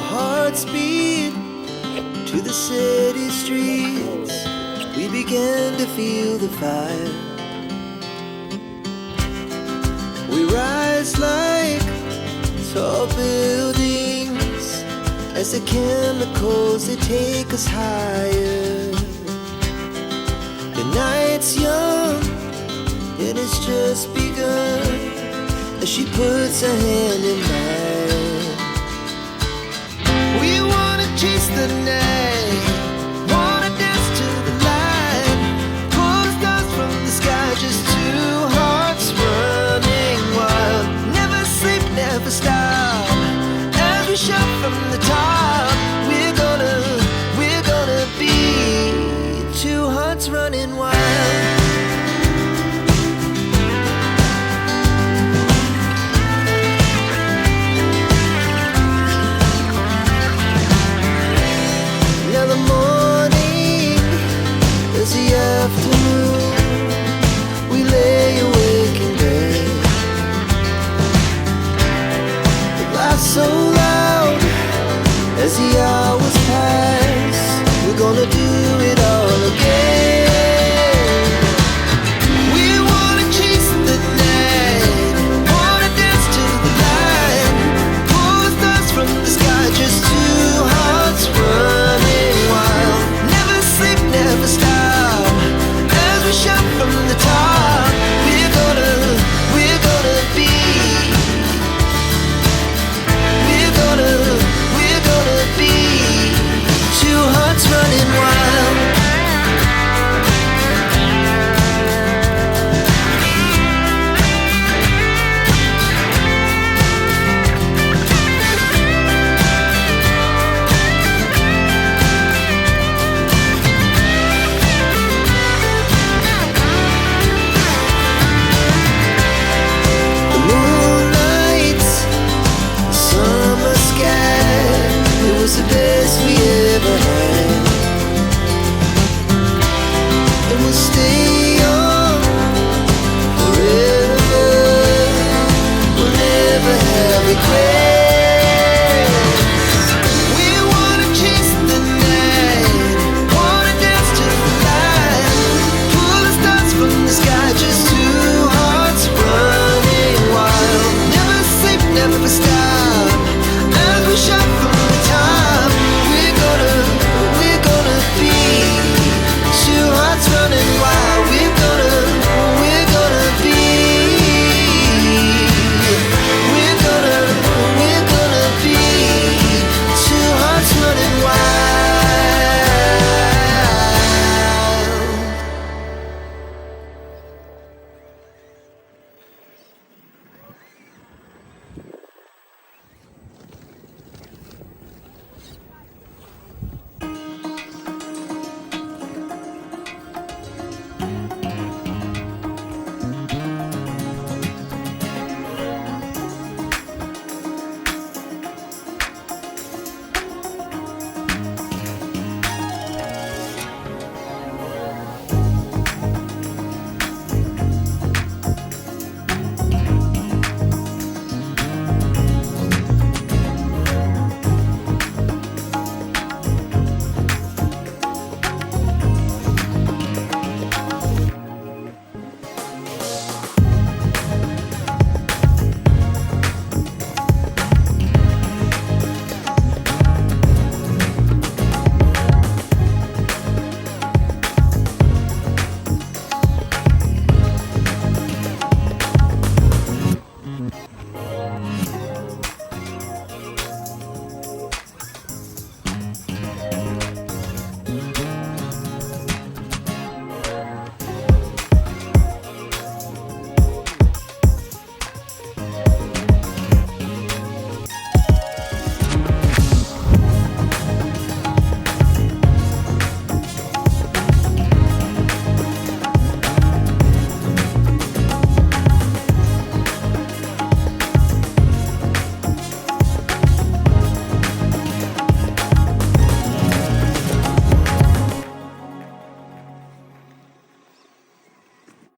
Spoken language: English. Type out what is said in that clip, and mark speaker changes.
Speaker 1: hearts beat to the city streets. We began to feel the fire. We rise like tall buildings as the chemicals, they take us higher. The night's young and it's just begun as she puts her hand in mine. We wanna chase the night, wanna dance to the light, pull the stars from the sky, just two hearts running wild. Never sleep, never stop, as we shout from the top. We're gonna be two hearts running wild. Afternoon, we lay awake in bed. It laughs so loud as the